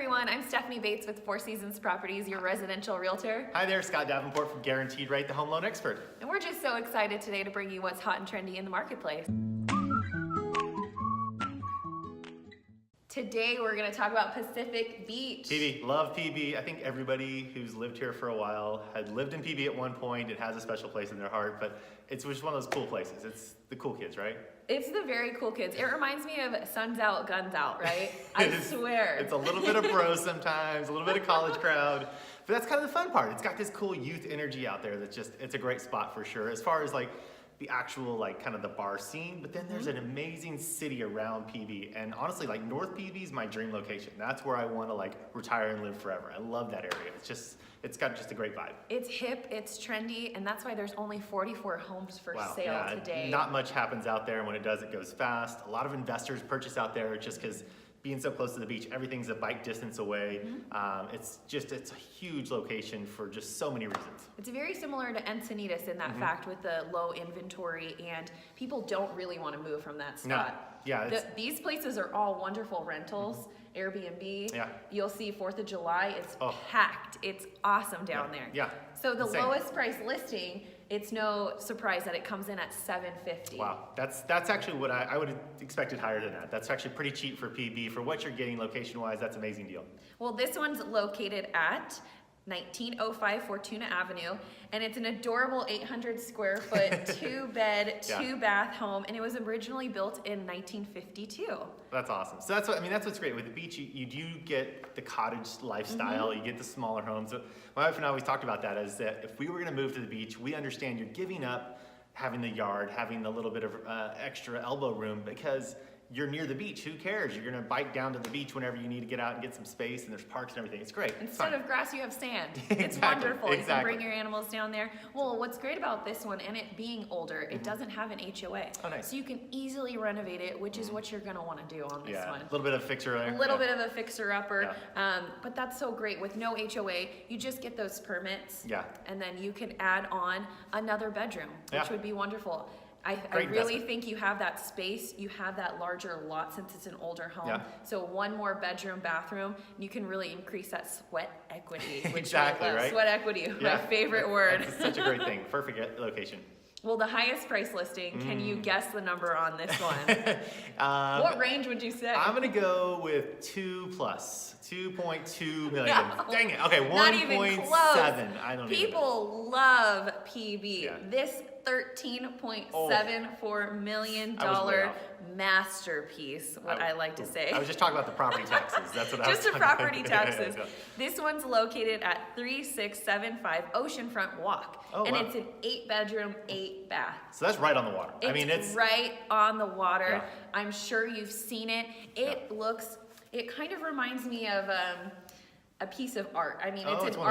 everyone, I'm Stephanie Bates with Four Seasons Properties, your residential realtor. Hi there, Scott Davenport from Guaranteed Rate, the home loan expert. And we're just so excited today to bring you what's hot and trendy in the marketplace. Today we're going to talk about Pacific Beach. PB, love PB. I think everybody who's lived here for a while had lived in PB at one point. It has a special place in their heart, but it's just one of those cool places. It's the cool kids, right? It's the very cool kids. It reminds me of Suns Out, Guns Out, right? I swear. It's a little bit of bros sometimes, a little bit of college crowd, but that's kind of the fun part. It's got this cool youth energy out there that's just, it's a great spot for sure. As far as like the actual like kind of the bar scene, but then there's an amazing city around PB, and honestly like North PB is my dream location. That's where I want to like retire and live forever. I love that area. It's got just a great vibe. It's hip, it's trendy, and that's why there's only 44 homes for sale yeah, today. Not much happens out there, and when it does, it goes fast. A lot of investors purchase out there just because being so close to the beach, everything's a bike distance away. It's a huge location for just so many reasons. It's very similar to Encinitas in that fact with the low inventory, and people don't really want to move from that spot. No. Yeah, these places are all wonderful rentals, Airbnb. Yeah. You'll see 4th of July, it's packed. It's awesome down there. Yeah. So the Insane. lowest price listing, it's no surprise that it comes in at $750. Wow, that's actually what I would have expected higher than that. That's actually pretty cheap for PB. For what you're getting location-wise, that's an amazing deal. Well, this one's located at 1905 Fortuna Avenue, and it's an adorable 800 square foot, 2-bed, 2-bath home, and it was originally built in 1952. That's awesome. So that's what's great with the beach. You do get the cottage lifestyle. You get the smaller homes. So my wife and I always talked about that, is that if we were going to move to the beach, we understand you're giving up having the yard, having a little bit of extra elbow room, because you're near the beach. Who cares? You're gonna bike down to the beach whenever you need to get out and get some space, and there's parks and everything. It's great. Instead of grass, you have sand. It's Exactly. wonderful. You can bring your animals down there. Well, what's great about this one, and it being older, it doesn't have an HOA. Oh, nice. So you can easily renovate it, which is what you're gonna wanna do on this one. A little bit of fixer there. A little bit of a fixer-upper, but that's so great. With no HOA, you just get those permits, and then you can add on another bedroom, which would be wonderful. I really think you have that space, you have that larger lot since it's an older home. So one more bedroom, bathroom, you can really increase that sweat equity. Which Exactly, right? Sweat equity, my favorite word. That's such a great thing. Perfect location. Well, the highest price listing, can you guess the number on this one? What range would you say? I'm gonna go with 2.2 million. No, Dang it. Okay, 1.7. I don't People love PB. This $13.74 million masterpiece, I like to say. I was just talking about the property taxes. That's what I was Just the talking property about. taxes. This one's located at 3675 Oceanfront Walk. And it's an 8-bedroom, 8-bath. So that's right on the water. It's right on the water. I'm sure you've seen it. It kind of reminds me of a piece of art. I mean, it's an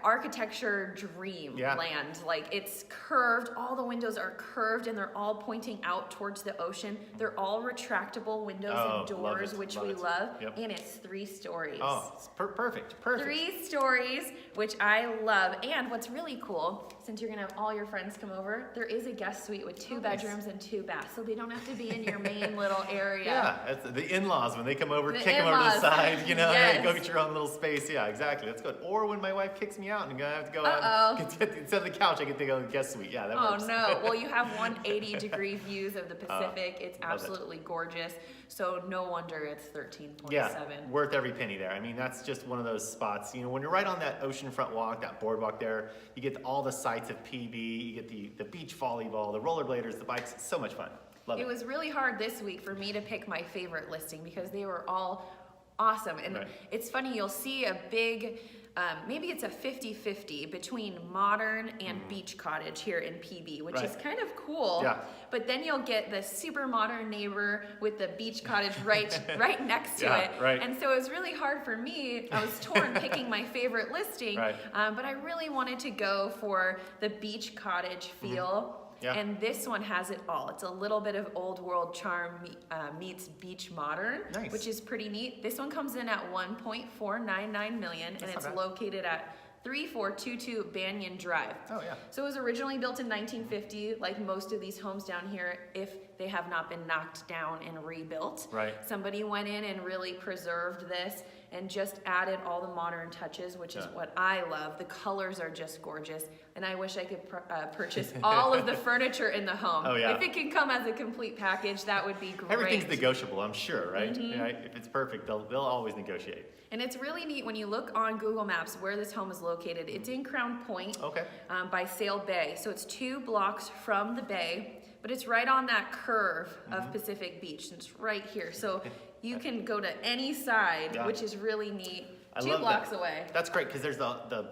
architecture dreamland. Like, it's curved, all the windows are curved, and they're all pointing out towards the ocean. They're all retractable windows and doors, which we love. And it's 3 stories. Oh, it's perfect. 3 stories, which I love. And what's really cool, since you're gonna have all your friends come over, there is a guest suite with 2 bedrooms and 2 baths, so they don't have to be in your main little area. It's the in-laws, when they come over, kick them over to the side, you know, hey, go get your own little space. Yeah, exactly, that's good. Or when my wife kicks me out and I'm gonna have to go out, instead of the couch, I get to go to the guest suite. Yeah, that works. No, well, you have 180-degree views of the Pacific. It's absolutely gorgeous. So no wonder it's 13.7. Yeah, worth every penny there. I mean, that's just one of those spots. You know, when you're right on that oceanfront walk, that boardwalk there, you get all the sights of PB, you get the beach volleyball, the rollerbladers, the bikes. It's so much fun. Love it. It was really hard this week for me to pick my favorite listing because they were all awesome. And it's funny, you'll see a big, maybe it's a 50-50 between modern and beach cottage here in PB, which is kind of cool. But then you'll get the super modern neighbor with the beach cottage right next to it. And so it was really hard for me. I was torn picking my favorite listing, but I really wanted to go for the beach cottage feel. And this one has it all. It's a little bit of old world charm meets beach modern, which is pretty neat. This one comes in at $1.499 million, and it's located at 3422 Banyan Drive. So it was originally built in 1950, like most of these homes down here. If they have not been knocked down and rebuilt. Right. Somebody went in and really preserved this and just added all the modern touches, which is what I love. The colors are just gorgeous, and I wish I could purchase all of the furniture in the home. Oh, yeah. If it can come as a complete package, that would be great. Everything's negotiable, I'm sure, right? Right? If it's perfect, they'll always negotiate. And it's really neat when you look on Google Maps where this home is located. It's in Crown Point by Sail Bay. So it's 2 blocks from the bay, but it's right on that curve of Pacific Beach. It's right here. So you can go to any side, which is really neat. I 2 love blocks that. away. That's great because there's the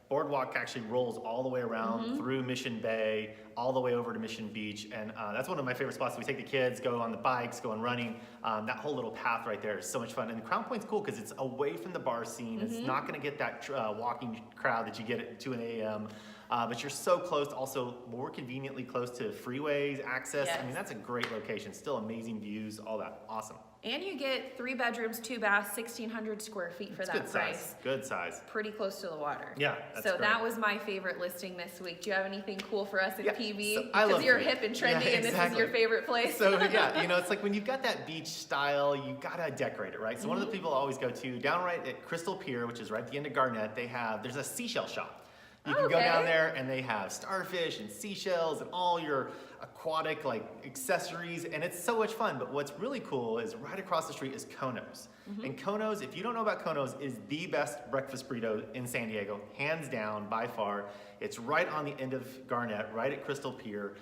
boardwalk actually rolls all the way around through Mission Bay, all the way over to Mission Beach, and that's one of my favorite spots. We take the kids, go on the bikes, go on running. That whole little path right there is so much fun. And Crown Point's cool because it's away from the bar scene. It's not going to get that walking crowd that you get at 2 a.m. But you're so close, also more conveniently close to freeways, access. Yes. I mean, that's a great location. Still amazing views, all that. Awesome. And you get 3 bedrooms, 2 baths, 1,600 square feet for It's that good price. size. Good size. Pretty close to the water. Yeah, that's So great. that was my favorite listing this week. Do you have anything cool for us at PB? So I love Because you're PB. hip and trendy, Yeah, and this is your favorite place. So yeah, it's like when you've got that beach style, you gotta decorate it, right? So one of the people I always go to, down right at Crystal Pier, which is right at the end of Garnett, there's a seashell shop. You can go down there and they have starfish and seashells and all your aquatic accessories, and it's so much fun. But what's really cool is right across the street is Kono's. And Kono's, if you don't know about Kono's, is the best breakfast burrito in San Diego, hands down, by far. It's right on the end of Garnett, right at Crystal Pier.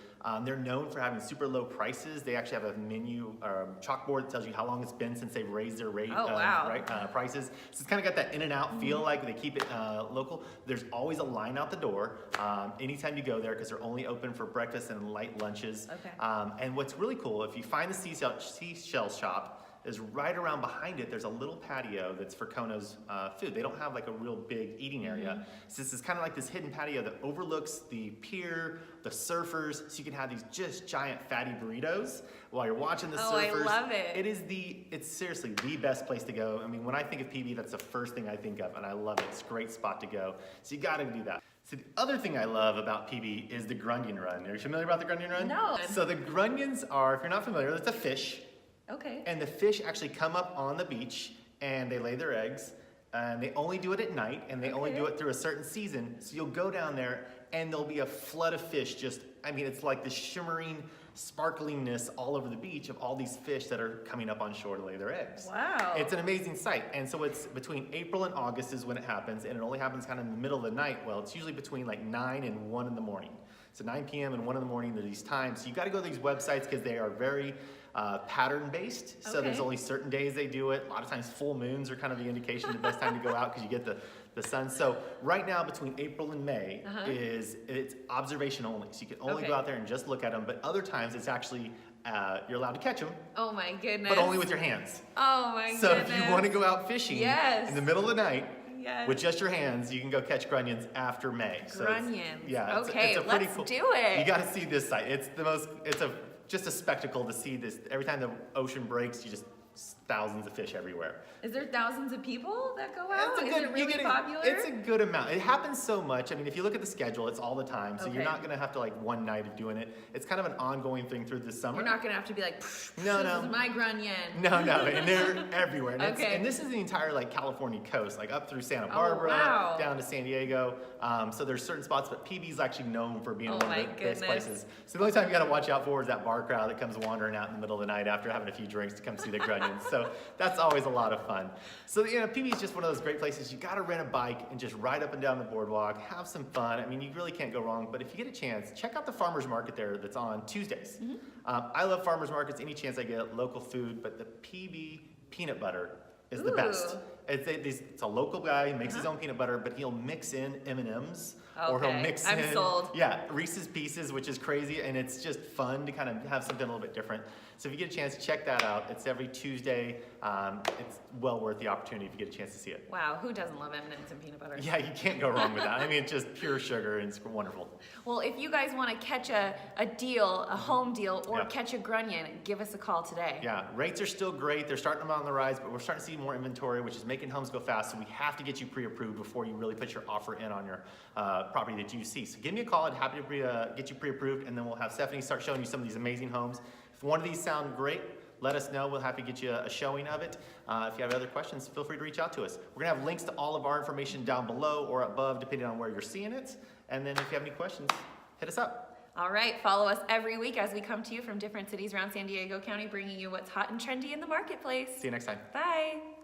They're known for having super low prices. They actually have a menu chalkboard that tells you how long it's been since they've raised their prices. So it's kind of got that in and out feel, like they keep it local. There's always a line out the door anytime you go there because they're only open for breakfast and light lunches. And what's really cool, if you find the seashell shop, is right around behind it, there's a little patio that's for Kono's food. They don't have a real big eating area. So this is kind of like this hidden patio that overlooks the pier, the surfers, so you can have these just giant fatty burritos while you're watching the surfers. I love it. It's seriously the best place to go. I mean, when I think of PB, that's the first thing I think of, and I love it. It's a great spot to go. So you gotta do that. So the other thing I love about PB is the Grunion Run. Are you familiar about the Grunion Run? No. So the Grunions are, if you're not familiar, it's a fish. Okay. And the fish actually come up on the beach and they lay their eggs. And they only do it at night, and they only do it through a certain season. So you'll go down there and there'll be a flood of fish. It's like the shimmering sparklingness all over the beach of all these fish that are coming up on shore to lay their eggs. Wow. It's an amazing sight. And so it's between April and August is when it happens, and it only happens kind of in the middle of the night. Well, it's usually between 9 and 1 in the morning. So 9 p.m. and 1 in the morning are these times. So you got to go to these websites because they are very pattern-based. So there's only certain days they do it. A lot of times full moons are kind of the indication the best time to go out because you get the sun. So right now between April and May it's observation only. So you can only go out there and just look at them. But other times it's actually you're allowed to catch them. Oh my goodness. But only with your hands. Oh my goodness. So if you want to go out fishing in the middle of the night, with just your hands, you can go catch grunions after May. Grunions. It's a pretty let's cool, do it. You got to see this site. It's just a spectacle to see this. Every time the ocean breaks, thousands of fish everywhere. Is there thousands of people that go out? Is it really popular? It's a good amount. It happens so much. I mean, if you look at the schedule, it's all the time. So you're not going to have to one night of doing it. It's kind of an ongoing thing through the summer. You're not going to have to be like, no. This is my grunion. No, and they're everywhere. And this is the entire California coast, up through Santa Barbara, down to San Diego. So there's certain spots, but PB's actually known for being one of the best places. So the only time you got to watch out for is that bar crowd that comes wandering out in the middle of the night after having a few drinks to come see the grunions. So that's always a lot of fun. So PB is just one of those great places. You got to rent a bike and just ride up and down the boardwalk, have some fun. I mean, you really can't go wrong. But if you get a chance, check out the farmers market there that's on Tuesdays. I love farmers markets. Any chance I get, local food, but the PB peanut butter is the best. It's a local guy, he makes his own peanut butter, but he'll mix in M&Ms. Or he'll mix in sold. Reese's Pieces, which is crazy, and it's just fun to kind of have something a little bit different. So if you get a chance, check that out. It's every Tuesday. It's well worth the opportunity if you get a chance to see it. Wow, who doesn't love M&Ms and peanut butter? Yeah, you can't go wrong with that. I mean, it's just pure sugar, and it's wonderful. Well, if you guys want to catch a deal, a home deal, or catch a grunion, give us a call today. Yeah, rates are still great. They're starting them on the rise, but we're starting to see more inventory, which is making homes go fast. So we have to get you pre-approved before you really put your offer in on your property that you see. So give me a call. I'd happy to get you pre-approved, and then we'll have Stephanie start showing you some of these amazing homes. If one of these sound great, let us know. We'll have to get you a showing of it. If you have other questions, feel free to reach out to us. We're gonna have links to all of our information down below or above, depending on where you're seeing it. And then if you have any questions, hit us up. All right, follow us every week as we come to you from different cities around San Diego County, bringing you what's hot and trendy in the marketplace. See you next time. Bye.